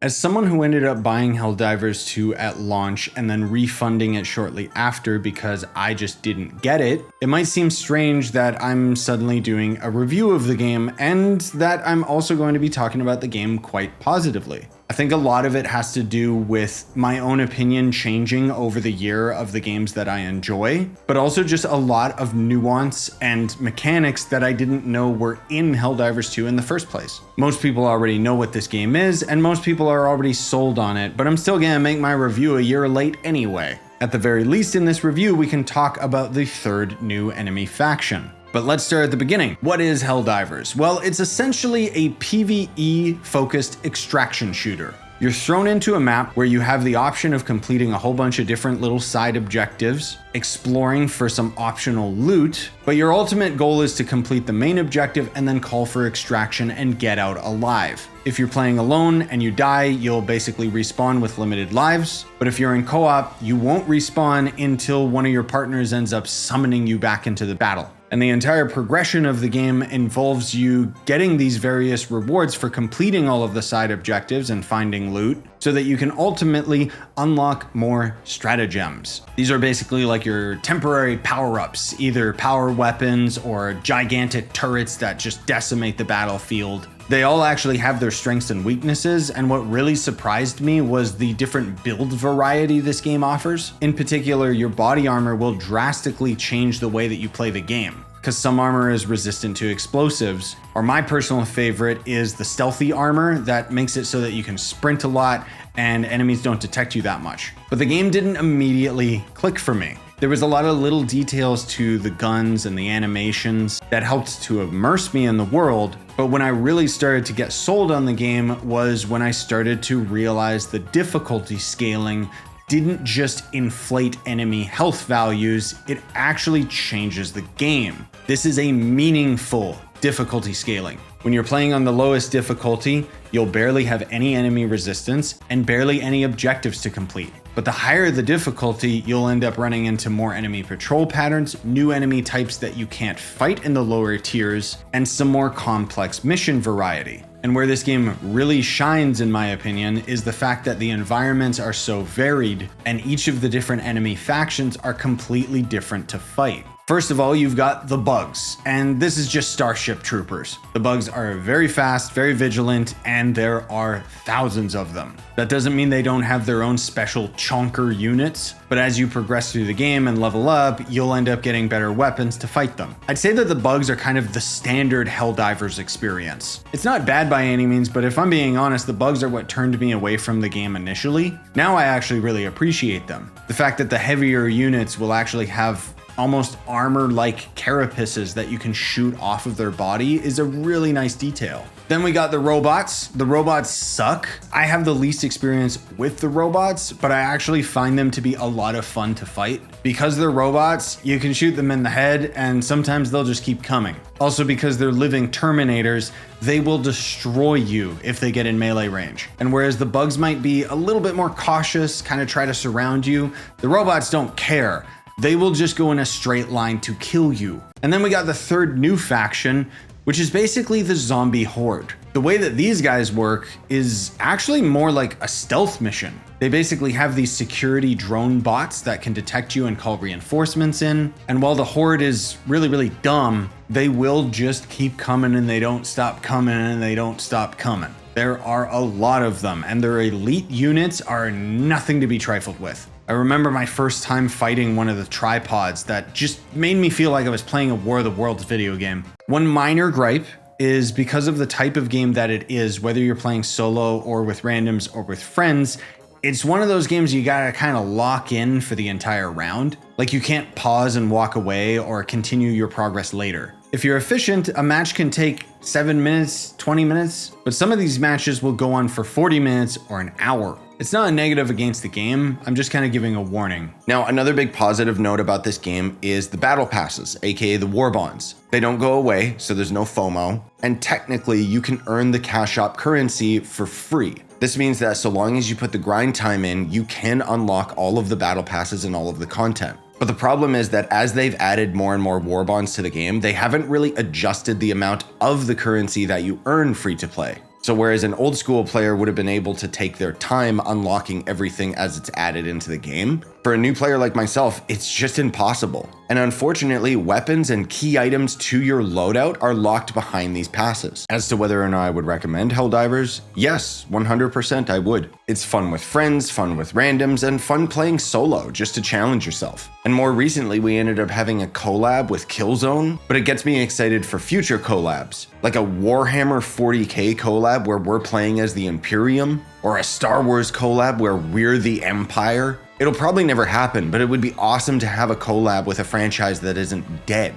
As someone who ended up buying Helldivers 2 at launch and then refunding it shortly after because I just didn't get it, it might seem strange that I'm suddenly doing a review of the game and that I'm also going to be talking about the game quite positively. I think a lot of it has to do with my own opinion changing over the year of the games that I enjoy, but also just a lot of nuance and mechanics that I didn't know were in Helldivers 2 in the first place. Most people already know what this game is, and most people are already sold on it, but I'm still gonna make my review a year late anyway. At the very least in this review, we can talk about the third new enemy faction. But let's start at the beginning. What is Helldivers? Well, it's essentially a PvE-focused extraction shooter. You're thrown into a map where you have the option of completing a whole bunch of different little side objectives, exploring for some optional loot, but your ultimate goal is to complete the main objective and then call for extraction and get out alive. If you're playing alone and you die, you'll basically respawn with limited lives, but if you're in co-op, you won't respawn until one of your partners ends up summoning you back into the battle. And the entire progression of the game involves you getting these various rewards for completing all of the side objectives and finding loot so that you can ultimately unlock more stratagems. These are basically like your temporary power-ups, either power weapons or gigantic turrets that just decimate the battlefield. They all actually have their strengths and weaknesses, and what really surprised me was the different build variety this game offers. In particular, your body armor will drastically change the way that you play the game, because some armor is resistant to explosives, or my personal favorite is the stealthy armor that makes it so that you can sprint a lot and enemies don't detect you that much. But the game didn't immediately click for me. There was a lot of little details to the guns and the animations that helped to immerse me in the world, but when I really started to get sold on the game was when I started to realize the difficulty scaling didn't just inflate enemy health values, it actually changes the game. This is a meaningful difficulty scaling. When you're playing on the lowest difficulty, you'll barely have any enemy resistance and barely any objectives to complete. But the higher the difficulty, you'll end up running into more enemy patrol patterns, new enemy types that you can't fight in the lower tiers, and some more complex mission variety. And where this game really shines, in my opinion, is the fact that the environments are so varied and each of the different enemy factions are completely different to fight. First of all, you've got the bugs, and this is just Starship Troopers. The bugs are very fast, very vigilant, and there are thousands of them. That doesn't mean they don't have their own special chonker units, but as you progress through the game and level up, you'll end up getting better weapons to fight them. I'd say that the bugs are kind of the standard Helldivers experience. It's not bad by any means, but if I'm being honest, the bugs are what turned me away from the game initially. Now I actually really appreciate them. The fact that the heavier units will actually have almost armor-like carapaces that you can shoot off of their body is a really nice detail. Then we got the robots. The robots suck. I have the least experience with the robots, but I actually find them to be a lot of fun to fight. Because they're robots, you can shoot them in the head and sometimes they'll just keep coming. Also, because they're living Terminators, they will destroy you if they get in melee range. And whereas the bugs might be a little bit more cautious, kind of try to surround you, the robots don't care. They will just go in a straight line to kill you. And then we got the third new faction, which is basically the zombie horde. The way that these guys work is actually more like a stealth mission. They basically have these security drone bots that can detect you and call reinforcements in. And while the horde is really, really dumb, they will just keep coming and they don't stop coming and they don't stop coming. There are a lot of them, and their elite units are nothing to be trifled with. I remember my first time fighting one of the tripods that just made me feel like I was playing a War of the Worlds video game. One minor gripe is because of the type of game that it is, whether you're playing solo or with randoms or with friends, it's one of those games you gotta kind of lock in for the entire round. Like you can't pause and walk away or continue your progress later. If you're efficient, a match can take 7 minutes, 20 minutes, but some of these matches will go on for 40 minutes or an hour. It's not a negative against the game, I'm just kind of giving a warning. Now, another big positive note about this game is the battle passes, aka the war bonds. They don't go away, so there's no FOMO, and technically you can earn the cash shop currency for free. This means that so long as you put the grind time in, you can unlock all of the battle passes and all of the content. But the problem is that as they've added more and more war bonds to the game, they haven't really adjusted the amount of the currency that you earn free to play. So whereas an old school player would have been able to take their time unlocking everything as it's added into the game, for a new player like myself, it's just impossible. And unfortunately, weapons and key items to your loadout are locked behind these passes. As to whether or not I would recommend Helldivers, yes, 100% I would. It's fun with friends, fun with randoms, and fun playing solo just to challenge yourself. And more recently, we ended up having a collab with Killzone, but it gets me excited for future collabs, like a Warhammer 40k collab where we're playing as the Imperium, or a Star Wars collab where we're the Empire. It'll probably never happen, but it would be awesome to have a collab with a franchise that isn't dead.